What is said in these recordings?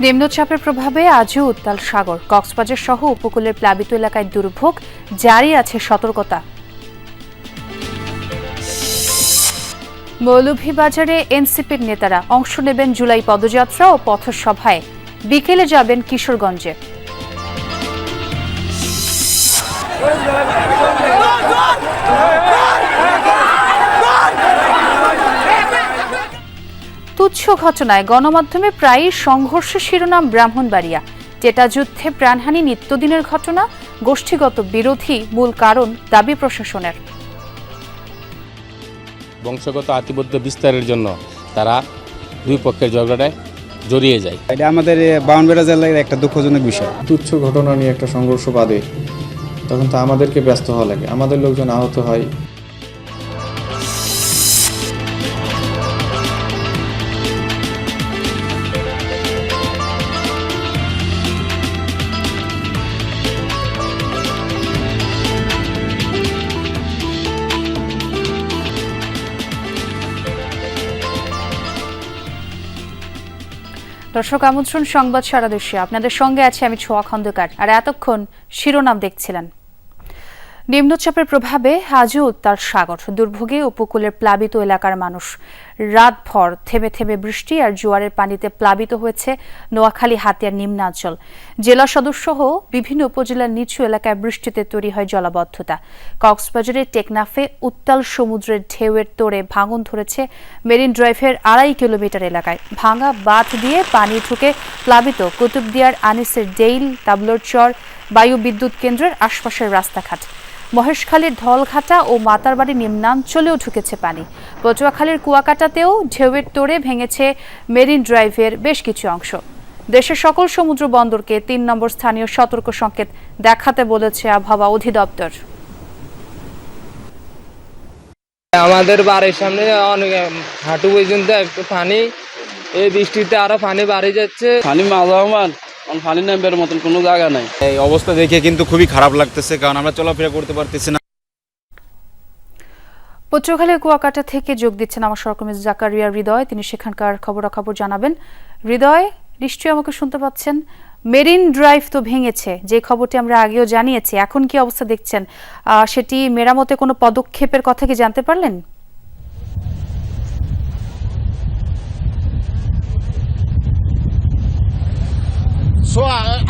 নিম্নচাপের প্রভাবে আজও উত্তাল সাগর, কক্সবাজার সহ উপকূলের প্লাবিত এলাকায় দুর্ভোগ, জারি আছে সতর্কতা। মৌলভীবাজারে এনসিপির নেতারা অংশ নেবেন জুলাই পদযাত্রা ও পথসভায়, বিকেলে যাবেন কিশোরগঞ্জে। তুচ্ছ ঘটনায় গণমাধ্যমে প্রায়ই সংঘর্ষের শিরোনাম ব্রাহ্মণবাড়িয়া, টেটা যুদ্ধে প্রাণহানি নিত্যদিনের ঘটনা, গোষ্ঠীগত বিরোধী মূল কারণ দাবি প্রশাসনের। বংশগত আধিপত্য বিস্তারের জন্য তারা দুই পক্ষের ঝগড়ায় জড়িয়ে যায়। এটা আমাদের ব্রাহ্মণবাড়িয়া জেলার একটা দুঃখজনক বিষয়। তুচ্ছ ঘটনা নিয়ে একটা সংঘর্ষ বাদে তখন তো আমাদেরকে ব্যস্ত হওয়া লাগে, আমাদের লোকজন আহত হয়। দর্শক, আমন্ত্রণ সংবাদ সারা দেশে। আপনাদের সঙ্গে আছে আমি ছোয়া খন্দকার। আর এতক্ষণ শিরোনাম দেখছিলেন। নিম্নচাপের প্রভাবে আজও উত্তাল সাগর, দুর্ভোগে উপকূলের প্লাবিত এলাকার মানুষ। রাতভর থেমে থেমে বৃষ্টি আর জোয়ারের পানিতে প্লাবিত হয়েছে নোয়াখালী, হাতিয়ার নিম্নাঞ্চল। জেলা সদরসহ বিভিন্ন উপজেলার নিচু এলাকায় বৃষ্টিতে তৈরি হয় জলাবদ্ধতা। কক্সবাজারের টেকনাফে উত্তাল সমুদ্রের ঢেউয়ের তোড়ে ভাঙন ধরেছে মেরিন ড্রাইভের 2.5 কিলোমিটার এলাকায়। ভাঙা বাঁধ দিয়ে পানি ঢুকে প্লাবিত কুতুবদিয়ার আনিসের ডেইল, তাবলোর চর, বায়ু বিদ্যুৎ কেন্দ্রের আশপাশের রাস্তাঘাট। মহেশখালীর ঢলঘাটা ও মাতারবাড়ি নিম্নাঞ্চলেও ঢুকেছে পানি। পটুয়াখালীর কুয়াকাটাতেও ঢেউয়ের তোড়ে ভেঙেছে মেরিন ড্রাইভের বেশ কিছু অংশ। দেশের সকল সমুদ্র বন্দরকে 3 নম্বর স্থানীয় সতর্ক সংকেত দেখাতে বলেছে আবহাওয়া অধিদপ্তর। আমাদের বাড়ির সামনে অনেক হাঁটু পর্যন্ত একটু পানি, এই বৃষ্টিতে আরো পানি বাড়ে যাচ্ছে। পানি মাঝামান পানি নামবার মতন কোনো জায়গা নাই। এই অবস্থা দেখে কিন্তু খুবই খারাপ লাগতেছে, কারণ আমরা চলাফেরা করতে পারতেছি না। পটুয়াখালীর কুয়াকাটা থেকে যোগ দিচ্ছেন আমার সহকর্মী জাকারিয়া হৃদয়। তিনি সেখানকার খবরাখবর জানাবেন। হৃদয়, নিশ্চয়ই আমাকে শুনতে পাচ্ছেন। মেরিন ড্রাইভ তো ভেঙেছে, যে খবরটি আমরা আগেও জানিয়েছি। এখন কি অবস্থা দেখছেন? সেটি মেরামতে কোনো পদক্ষেপের কথা কি জানতে পারলেন?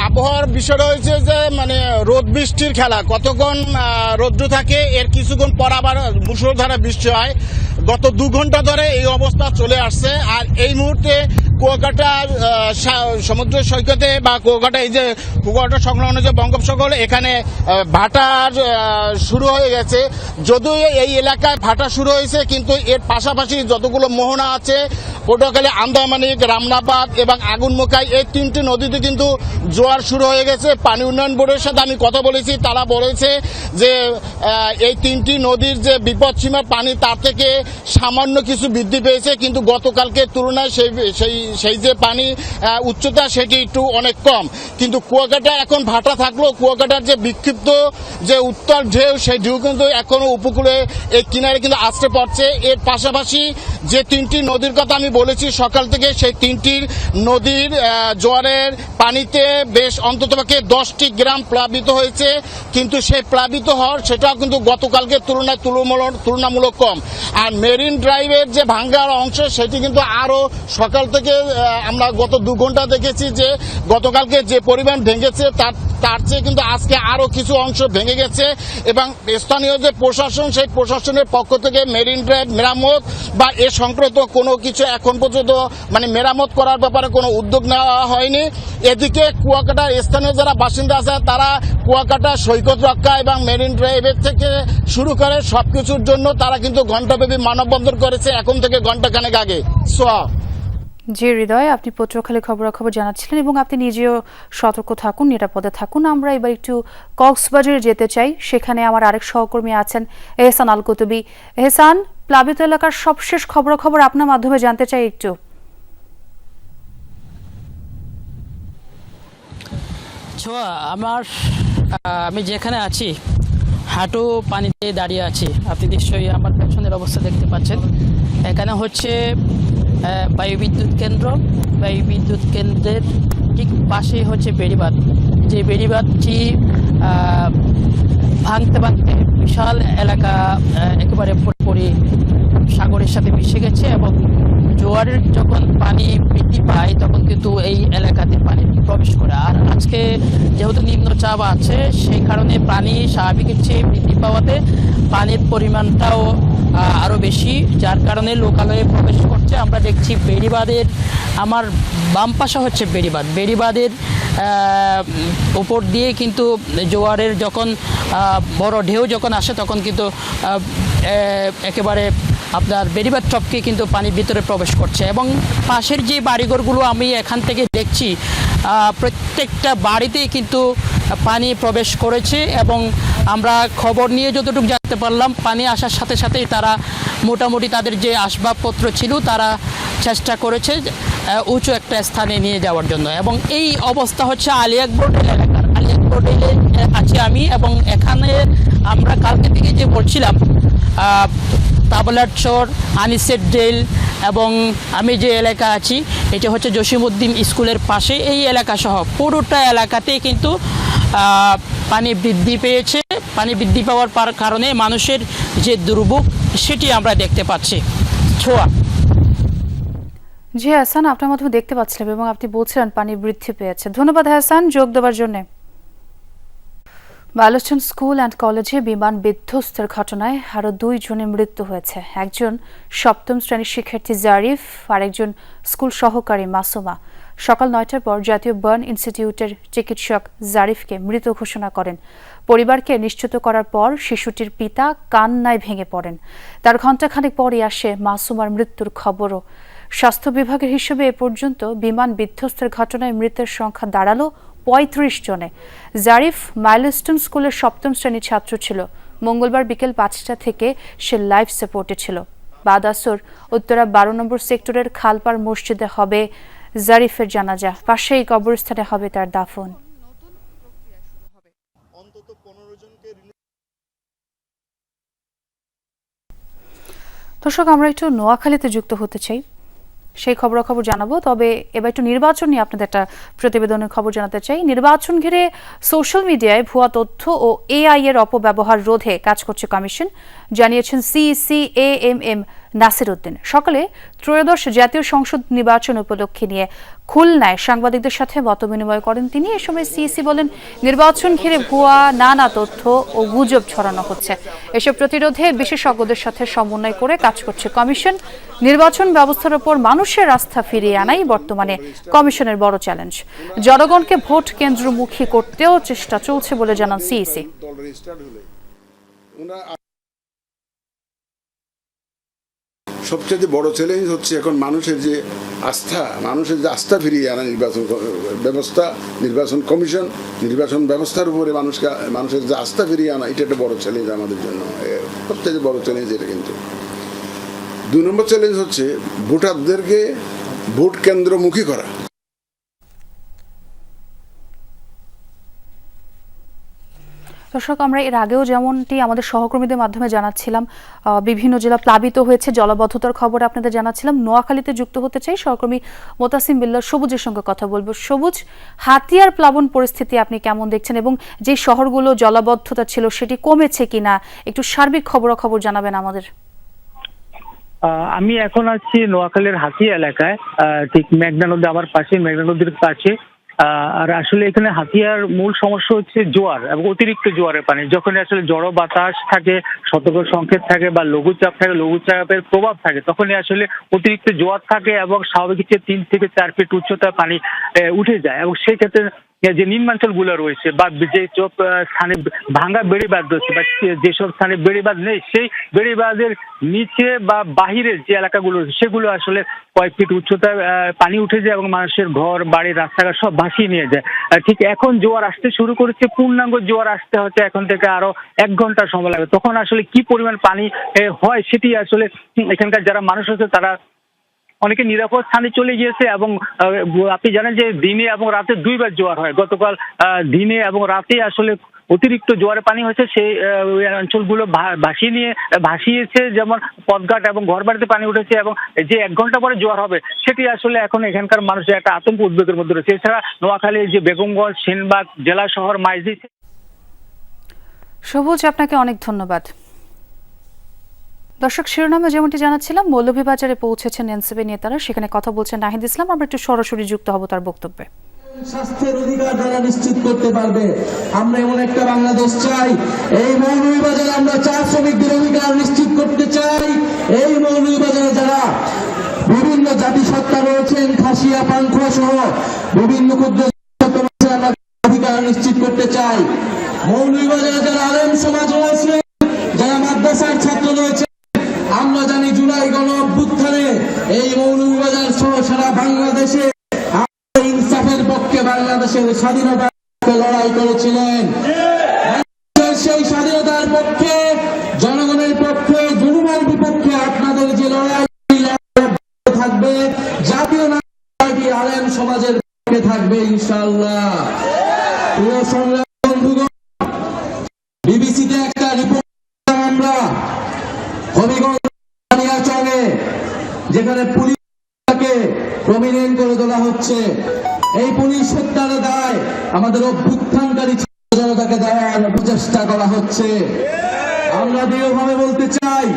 আবহাওয়ার বিষয়টা হয়েছে যে রোদ বৃষ্টির খেলা, কতক্ষণ রৌদ্র থাকে, এর কিছুক্ষণ পর আবার মুষলধারে বৃষ্টি হয়। গত 2 ঘন্টা ধরে এই অবস্থা চলে আসছে। আর এই মুহূর্তে কুয়াকাটা সমুদ্র সৈকতে বা কুয়াকাটা এই যে কুয়াকাটা সংলগ্ন যে বঙ্গোপসাগর, এখানে ভাটার শুরু হয়ে গেছে। যদিও এই এলাকায় ভাটা শুরু হয়েছে, কিন্তু এর পাশাপাশি যতগুলো মোহনা আছে, পটুয়াখালী, আন্দামানিক, রামনাবাদ এবং আগুনমুখাই, এই 3টি নদীতে কিন্তু জোয়ার শুরু হয়ে গেছে। পানি উন্নয়ন বোর্ডের সাথে আমি কথা বলেছি, তারা বলেছে যে এই 3টি নদীর যে বিপদসীমা পানি, তার থেকে সামান্য কিছু বৃদ্ধি পেয়েছে, কিন্তু গতকালকে তুলনায় সেই যে পানি উচ্চতা সেটি একটু অনেক কম। কিন্তু কুয়াকাটা এখন ভাটা থাকলেও কুয়াকাটার যে বিক্ষিপ্ত যে উত্তর ঢেউ, সেই ঢেউ কিন্তু এখনো উপকূলে এই কিনারে কিন্তু আসতে পারছে। এর পাশাপাশি যে 3টি নদীর কথা আমি বলেছি সকাল থেকে, সেই 3টির নদীর জোয়ারের পানিতে বেশ অন্ততপক্ষে 10টি গ্রাম প্লাবিত হয়েছে। কিন্তু সেই প্লাবিত হওয়ার সেটাও কিন্তু গতকালকে তুলনায় তুলনামূলক কম। আর মেরিন ড্রাইভের যে ভাঙ্গার অংশ, সেটি কিন্তু আরো সকাল থেকে আমরা গত 2 ঘন্টা দেখেছি যে গতকালকে যে পরিমাণ ভেঙেছে তার চেয়ে কিন্তু আজকে আরো কিছু অংশ ভেঙে গেছে। এবং স্থানীয় যে প্রশাসন, সেই প্রশাসনের পক্ষ থেকে মেরিন ড্রাইভ মেরামত বা এ সংক্রান্ত কোনো কিছু এখন পর্যন্ত মেরামত করার ব্যাপারে কোনো উদ্যোগ নেওয়া হয়নি। এদিকে কুয়াকাটার স্থানীয় যারা বাসিন্দা আছে, তারা কুয়াকাটা সৈকত রক্ষা এবং মেরিন ড্রাইভের থেকে শুরু করে সবকিছুর জন্য তারা কিন্তু ঘণ্টাব্যাপী মানববন্ধন করেছে এখন থেকে ঘণ্টাখানেক আগে। জি হৃদয়, আপনি পটুয়াখালী খবরাখবর জানাচ্ছিলেন এবং আপনি নিজেও সতর্ক থাকুন, নিরাপদে থাকুন। আমরা এবার একটু কক্সবাজারে যেতে চাই। সেখানে আমার আরেক সহকর্মী আছেন, এহসান আল কুতুবী। এহসান, প্লাবিত এলাকার সবশেষ খবরাখবর আপনার মাধ্যমে জানতে চাই একটু। ছোঁয়া, আমি যেখানে আছি হাঁটু পানিতে দাঁড়িয়ে আছি। আপনি নিশ্চয়ই আমার পেছনের অবস্থা দেখতে পাচ্ছেন। এখানে হচ্ছে বায়ুবিদ্যুৎ কেন্দ্র। বায়ুবিদ্যুৎ কেন্দ্রের ঠিক পাশেই হচ্ছে বেড়িবাঁধ, যে বেড়িবাঁধটি ভাঙতে ভাঙতে বিশাল এলাকা একেবারে পুরোপুরি সাগরের সাথে মিশে গেছে এবং জোয়ারের যখন পানি বৃদ্ধি পায় তখন কিন্তু এই এলাকাতে পানি প্রবেশ করে। আর আজকে যেহেতু নিম্নচাপ আছে সেই কারণে পানি স্বাভাবিকের চেয়ে বৃদ্ধি পাওয়াতে পানির পরিমাণটাও আরও বেশি, যার কারণে লোকালয়ে প্রবেশ করছে। আমরা দেখছি বেড়িবাঁধের, আমার বাম পাশে হচ্ছে বেড়িবাঁধের উপর দিয়ে কিন্তু জোয়ারের যখন বড় ঢেউ যখন আসে তখন কিন্তু একেবারে আপনার বেড়িবাঁধ টপকে কিন্তু পানির ভিতরে প্রবেশ করছে এবং পাশের যে বাড়িঘরগুলো আমি এখান থেকে দেখছি প্রত্যেকটা বাড়িতেই কিন্তু পানি প্রবেশ করেছে এবং আমরা খবর নিয়ে যতটুকু জানতে পারলাম পানি আসার সাথে সাথেই তারা মোটামুটি তাদের যে আসবাবপত্র ছিল তারা চেষ্টা করেছে উঁচু একটা স্থানে নিয়ে যাওয়ার জন্য। এবং এই অবস্থা হচ্ছে আলী আকবর এলাকার। আলী আকবর আছি আমি এবং এখানে আমরা কালকে থেকে যে বলছিলাম তাবলার চর, আনিসের ডেল এবং আমি যে এলাকা আছি এটা হচ্ছে জসিমউদ্দিন স্কুলের পাশে, এই এলাকা সহ পুরোটা এলাকাতেই কিন্তু পানি বৃদ্ধি পেয়েছে। পানি বৃদ্ধি পাওয়ার কারণে মানুষের যে দুর্ভোগ সেটি আমরা দেখতে পাচ্ছি। ছোঁয়া। জি হাসান, আপনার মাধ্যমে দেখতে পাচ্ছিলাম এবং আপনি বলছিলেন পানি বৃদ্ধি পেয়েছে। ধন্যবাদ হাসান যোগ দেওয়ার জন্য। বালুচন স্কুল অ্যান্ড কলেজে বিমান বিধ্বস্তের ঘটনায় আরও 2 জনের মৃত্যু হয়েছে। একজন 7ম শ্রেণীর শিক্ষার্থী জারিফ আর একজন স্কুল সহকারী মাসুমা। সকাল 9টার পর জাতীয় বার্ন ইনস্টিটিউটের চিকিৎসক জারিফকে মৃত ঘোষণা করেন। পরিবারকে নিশ্চিত করার পর শিশুটির পিতা কান্নায় ভেঙে পড়েন। তার ঘণ্টাখানেক পরই আসে মাসুমার মৃত্যুর খবরও। স্বাস্থ্য বিভাগের হিসেবে এ পর্যন্ত বিমান বিধ্বস্তের ঘটনায় মৃতের সংখ্যা দাঁড়ালো 35 জনে। জারিফ মাইলস্টোন স্কুলের 7ম শ্রেণীর ছাত্র ছিল। মঙ্গলবার বিকেল 5টা থেকে সে লাইফ সাপোর্টে ছিল। বাদ আসর উত্তরা 12 নম্বর সেক্টরের খালপাড় মসজিদে হবে জারিফের জানাজা। পাশেই কবরস্থানে হবে তার দাফন। দর্শক, আমরা একটু নোয়াখালীতে যুক্ত হতে চাই, সেই খবরাখবর জানাবো। তবে এবার একটু নির্বাচন নিয়ে আপনাদের একটা প্রতিবেদনের খবর জানাতে চাই। নির্বাচন ঘিরে সোশ্যাল মিডিয়ায় ভুয়া তথ্য ও এআই এর অপব্যবহার রোধে কাজ করছে কমিশন, জানিয়েছেন সিইসি AMM নাসির উদ্দিন। সকালে ত্রয়োদশ জাতীয় সংসদ নির্বাচন উপলক্ষে নিয়ে খুলনায় সাংবাদিকদের সাথে মতবিনিময় করেন তিনি। এ সময় সিইসি বলেন, নির্বাচন ঘিরে ভুয়া নানা তথ্য ও গুজব ছড়ানো হচ্ছে। এসব প্রতিরোধে বিশেষজ্ঞদের সাথে সমন্বয় করে কাজ করছে কমিশন। নির্বাচন ব্যবস্থার উপর মানুষের আস্থা ফিরিয়ে আনাই বর্তমানে কমিশনের বড় চ্যালেঞ্জ। জনগণকে ভোট কেন্দ্রমুখী করতেও চেষ্টা চলছে বলে জানান সিইসি। সবচেয়ে বড় চ্যালেঞ্জ হচ্ছে এখন মানুষের যে আস্থা ফিরিয়ে আনা নির্বাচন ব্যবস্থা, নির্বাচন কমিশন, নির্বাচন ব্যবস্থার উপরে মানুষের যে আস্থা ফিরিয়ে আনা, এটা একটা বড় চ্যালেঞ্জ আমাদের জন্য। সবচেয়ে বড় চ্যালেঞ্জ এটা। কিন্তু 2 নম্বর চ্যালেঞ্জ হচ্ছে ভোটারদেরকে ভোট কেন্দ্রমুখী করা। দর্শক, আমরা এর আগেও যেমনটি আমাদের সহকর্মীদের মাধ্যমে জানাচ্ছিলাম, বিভিন্ন জেলা প্লাবিত হয়েছে, জলাবদ্ধতার খবর আপনাদের জানাচ্ছিলাম। নোয়াখালীতে যুক্ত হতে চাই, সহকর্মী মোতাসিম বিল্লাহ সবুজের সঙ্গে কথা বলবো। সবুজ, হাতিয়ার প্লাবন পরিস্থিতি আপনি কেমন দেখছেন এবং যে শহরগুলো জলাবদ্ধতা ছিল সেটি কমেছে কিনা একটু সার্বিক খবরাখবর জানাবেন আমাদের। আমি এখন আছি নোয়াখালীর হাতিয়া এলাকায়, ঠিক মেঘনা নদী আমার পাশে, মেঘনা নদীর পাশে। আর আসলে এখানে হাতিয়ার মূল সমস্যা হচ্ছে জোয়ার এবং অতিরিক্ত জোয়ারের পানি। যখন আসলে জড়ো বাতাস থাকে, সতর্ক সংকেত থাকে বা লঘুচাপ থাকে, লঘুচাপের প্রভাব থাকে, তখনই আসলে অতিরিক্ত জোয়ার থাকে এবং স্বাভাবিক 3 থেকে 4 ফিট উচ্চতার পানি উঠে যায়। এবং সেই ক্ষেত্রে যে নিম্নাঞ্চল গুলো রয়েছে বা যে স্থানে ভাঙ্গা বেড়িবাঁধ রয়েছে বা যেসব স্থানে বেড়িবাঁধ নেই, সেই বেড়িবাঁধের নিচে বা বাহিরের যে এলাকাগুলো রয়েছে সেগুলো আসলে কয়েক ফিট উচ্চতায় পানি উঠে যায় এবং মানুষের ঘর বাড়ি রাস্তাঘাট সব ভাসিয়ে নিয়ে যায়। ঠিক এখন জোয়ার আসতে শুরু করেছে, পূর্ণাঙ্গ জোয়ার আসতে হচ্ছে এখন থেকে আরো 1 ঘন্টা সময় লাগবে। তখন আসলে কি পরিমাণ পানি হয় সেটি আসলে এখানকার যারা মানুষ আছে তারা অনেকে নিরাপদ স্থানে চলে গিয়েছে। এবং আপনি জানেন যে দিনে এবং রাতে 2 বার জোয়ার হয়। গতকাল দিনে এবং রাতে আসলে অতিরিক্ত জোয়ারের পানি হয়েছে সেই ওই অঞ্চলগুলো ভাসিয়েছে, যেমন পথঘাট এবং ঘরবাড়িতে পানি উঠেছে, এবং যে 1 ঘন্টা পরে জোয়ার হবে সেটি আসলে এখন এখানকার মানুষের একটা আতঙ্ক উদ্বেগের মধ্যে রয়েছে। এছাড়া নোয়াখালীর যে বেগমগঞ্জ, সেনবাগ জেলা শহর মাইজদি। সবুজ, আপনাকে অনেক ধন্যবাদ। দর্শক, শিরোনামে যেমনটি জানাচ্ছিলাম, মৌলভীবাজারে পৌঁছেছেন এনসিপি নেতারা, সেখানে কথা বলছেন নাহিদ ইসলাম। আমরা একটু সরাসরি যুক্ত হব তার বক্তব্যে। স্বাস্থ্যের অধিকার যারা নিশ্চিত করতে পারবে, আমরা এমন একটা বাংলাদেশ চাই। এই মৌলভীবাজারে আমরা চা শ্রমিকদের অধিকার নিশ্চিত করতে চাই। এই মৌলভীবাজারে যারা বিভিন্ন জাতিসত্তা রয়েছেন, খাসিয়া পান্থুয়া সহ বিভিন্ন ক্ষুদ্র আমরা অধিকার নিশ্চিত করতে চাই। মৌলভীবাজারে যারা আলেম সমাজ রয়েছে, যারা মাদ্রাসার ছাত্র রয়েছে, আমরা জানি জুলাই গণ অভ্যুত্থানে এই মৌলভীবাজার সহ সারা বাংলাদেশে ইনসাফের পক্ষে, বাংলাদেশের স্বাধীনতার পক্ষে লড়াই করেছিলেন। সেই স্বাধীনতার পক্ষে, জনগণের পক্ষে, জুলুমের বিপক্ষে আপনাদের যে লড়াই থাকবে, জাতীয় পার্টি আলেম সমাজের পক্ষে থাকবে ইনশাআল্লাহ। প্রিয় সংগ্রামী বন্ধুগণ, বিবিসিতে একটা রিপোর্ট আমরা হবিগঞ্জ চলে, যেখানে পুলিশকে প্রমিনেন্ট করে তোলা হচ্ছে। এই পুলিশ হত্যার দায় আমাদের অভ্যুত্থানকারী জনতাকে দেওয়ার প্রচেষ্টা করা হচ্ছে। আমরা দৃঢ়ভাবে বলতে চাই,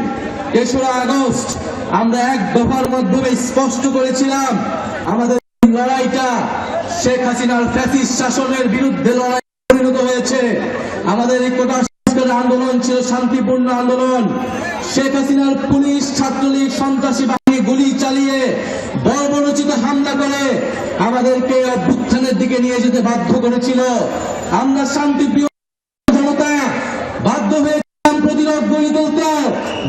৩রা আগস্ট আমরা এক দফার মাধ্যমে স্পষ্ট করেছিলাম আমাদের লড়াইটা শেখ হাসিনার ফ্যাসিস্ট শাসনের বিরুদ্ধে লড়াই পরিণত হয়েছে। আমাদের এই কোটা আন্দোলন ছিল শান্তিপূর্ণ আন্দোলন। শেখ হাসিনার পুলিশ, ছাত্রলীগ, সন্ত্রাসী বাহিনী গুলি চালিয়ে বর্বরোচিত হামলা করে আমাদেরকে অভ্যুত্থানের দিকে নিয়ে যেতে বাধ্য করেছিল। আমরা শান্তিপ্রিয় জনতা বাধ্য হয়েছিলাম প্রতিরোধ গড়ে তুলতে,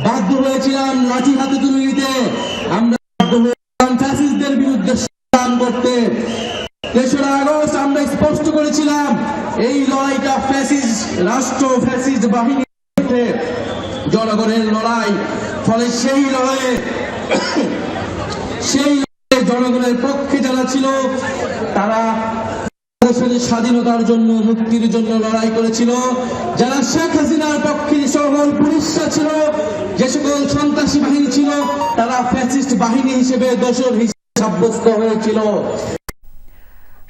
বাধ্য হয়েছিলাম লাঠি হাতে তুলে নিতে, আমরা বাধ্য হয়েছিলাম ফ্যাসিস্টদের বিরুদ্ধে সংগ্রাম করতে। ৩রা আগস্ট আমরা স্পষ্ট করেছিলাম এই লড়াইটা ফ্যাসিস্ট রাষ্ট্র, ফ্যাসিস্ট বাহিনীর বিরুদ্ধে জনগণের লড়াই। ফলে সেই লড়াইয়ে জনগণের পক্ষে যারা ছিল, তারা দেশের স্বাধীনতার জন্য, মুক্তির জন্য লড়াই করেছিল। যারা শেখ হাসিনার পক্ষে সকল পুলিশরা ছিল, যে সকল সন্ত্রাসী বাহিনী ছিল, তারা ফ্যাসিস্ট বাহিনী হিসেবে দোষর হিসেবে সাব্যস্ত হয়েছিল।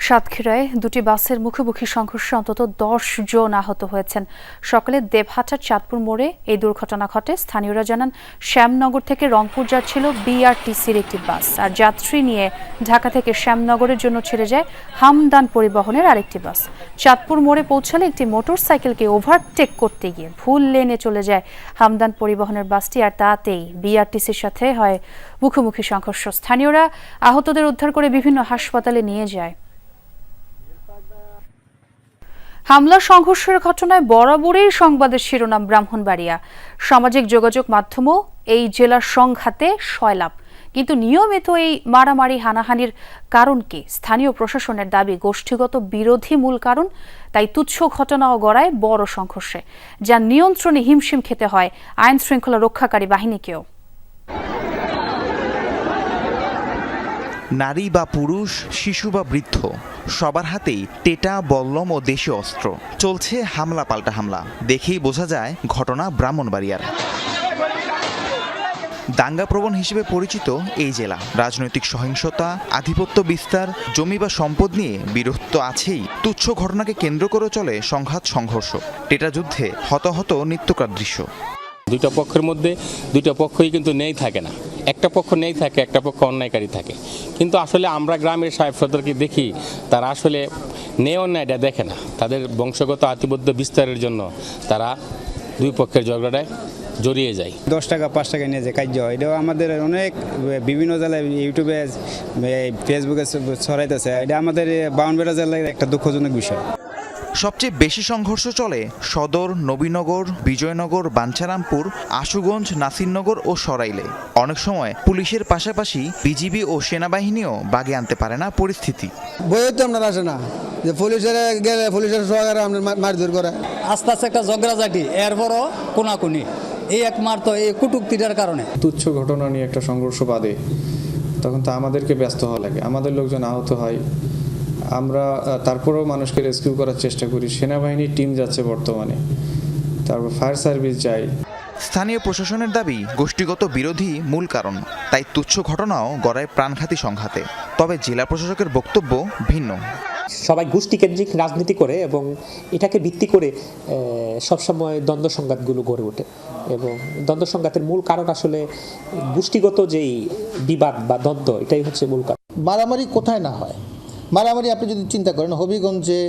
সাতক্ষীরায় 2টি বাসের মুখোমুখি সংঘর্ষে অন্তত 10 জন আহত হয়েছেন। সকালে দেবহাটার চাঁদপুর মোড়ে এই দুর্ঘটনা ঘটে। স্থানীয়রা জানান, শ্যামনগর থেকে রংপুর যাচ্ছিল বিআরটিসির একটি বাস, আর যাত্রী নিয়ে ঢাকা থেকে শ্যামনগরের জন্য ছেড়ে যায় হামদান পরিবহনের আরেকটি বাস। চাঁদপুর মোড়ে পৌঁছালে একটি মোটরসাইকেলকে ওভারটেক করতে গিয়ে ভুল লেনে চলে যায় হামদান পরিবহনের বাসটি, আর তাতেই বিআরটিসির সাথে হয় মুখোমুখি সংঘর্ষ। স্থানীয়রা আহতদের উদ্ধার করে বিভিন্ন হাসপাতালে নিয়ে যায়। হামলা সংঘর্ষের ঘটনায় বরাবরই সংবাদের শিরোনাম ব্রাহ্মণবাড়িয়া। সামাজিক যোগাযোগ মাধ্যমও এই জেলার সংঘাতে সয়লাভ। কিন্তু নিয়মিত এই মারামারি হানাহানির কারণ কি? স্থানীয় প্রশাসনের দাবি, গোষ্ঠীগত বিরোধী মূল কারণ। তাই তুচ্ছ ঘটনাও গড়ায় বড় সংঘর্ষে, যা নিয়ন্ত্রণে হিমশিম খেতে হয় আইন শৃঙ্খলা রক্ষাকারী বাহিনীকেও। নারী বা পুরুষ, শিশু বা বৃদ্ধ, সবার হাতেই টেটা, বল্লম ও দেশীয় অস্ত্র। চলছে হামলা পাল্টা হামলা। দেখেই বোঝা যায় ঘটনা ব্রাহ্মণবাড়িয়ার। দাঙ্গাপ্রবণ হিসেবে পরিচিত এই জেলা। রাজনৈতিক সহিংসতা, আধিপত্য বিস্তার, জমি বা সম্পদ নিয়ে বিরোধ তো আছেই, তুচ্ছ ঘটনাকে কেন্দ্র করে চলে সংঘাত সংঘর্ষ। টেটা যুদ্ধে হতাহত নিত্যকার দৃশ্য। দুইটা পক্ষের মধ্যে দুইটা পক্ষই কিন্তু নেই থাকে না, একটা পক্ষ নেই থাকে, একটা পক্ষ অন্যায়কারী থাকে। কিন্তু আসলে আমরা গ্রামের সাহেব সদরকে দেখি, তারা আসলে নেই অন্যায়টা দেখে না। তাদের বংশগত আধিপত্য বিস্তারের জন্য তারা দুই পক্ষের ঝগড়াটায় জড়িয়ে যায়। 10 টাকা 5 টাকা নিয়ে যে কাজ হয়, এটাও আমাদের অনেক বিভিন্ন জেলায় ইউটিউবে, ফেসবুকে ছড়াইতেছে। এটা আমাদের ব্রাহ্মণবাড়িয়া জেলার একটা দুঃখজনক বিষয়। সবচেয়ে বেশি সংঘর্ষ চলে সদর, নবীনগর, বিজয়নগর, বাঞ্ছারামপুর, আশুগঞ্জ, নাসিরনগর ও সরাইলে। অনেক সময় পুলিশের পাশাপাশি বিজিবি ও সেনাবাহিনীও বাগে আনতে পারে না পরিস্থিতি। বইয়ে তো আমরা আসে না যে পুলিশের গেলে পুলিশের সহকারে আমরা মারধর করে। আস্তে আস্তে একটা ঝগড়াঝাটি, এরপরও কোনাকুনি, এই একমাত্র এই কুটুক্তিটার কারণে। তুচ্ছ ঘটনা নিয়ে একটা সংঘর্ষ বাদে তখন তো আমাদেরকে ব্যস্ত হওয়া লাগে। আমাদের লোকজন আহত হয়, আমরা তারপরেও মানুষকে রেস্কিউ করার চেষ্টা করি। সেনাবাহিনীর টিম যাচ্ছে বর্তমানে, তারপর ফায়ার সার্ভিস যায়। স্থানীয় প্রশাসনের দাবি গোষ্ঠীগত বিরোধী মূল কারণ, তাই তুচ্ছ ঘটনাও গড়ায় প্রাণঘাতী সংঘাতে। তবে জেলা প্রশাসকের বক্তব্য ভিন্ন। সবাই গোষ্ঠীকেন্দ্রিক রাজনীতি করে এবং এটাকে ভিত্তি করে সবসময় দ্বন্দ্ব সংঘাতগুলো গড়ে ওঠে এবং দ্বন্দ্ব সংঘাতের মূল কারণ আসলে গোষ্ঠীগত যেই বিবাদ বা দ্বন্দ্ব, এটাই হচ্ছে মূল কারণ। মারামারি কোথায় না হয়, মারামারি আপনি যদি চিন্তা করেন হবিগঞ্জে,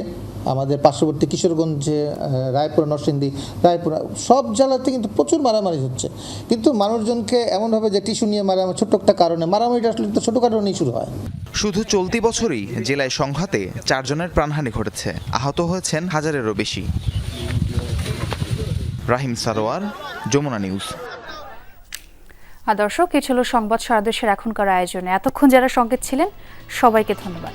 আমাদের পার্শ্ববর্তী কিশোরগঞ্জে, রায়পুরা, নরসিংদী, রায়পুরা, সব জেলাতে কিন্তু প্রচুর মারামারি হচ্ছে। কিন্তু মানুষজনকে এমনভাবে যে টিস্যু নিয়ে মারামারি, ছোট্ট একটা কারণে মারামারিটা আসলে তো ছোটো কারণেই শুরু হয়। শুধু চলতি বছরই জেলায় সংঘাতে 4 জনের প্রাণহানি ঘটেছে, আহত হয়েছেন 1000-এরও বেশি। রাহিম সারোয়ার, যমুনা নিউজ। দর্শক, এই ছিল সংবাদ সারা দেশের এখনকার আয়োজনে। এতক্ষণ যারা সঙ্গে ছিলেন সবাইকে ধন্যবাদ।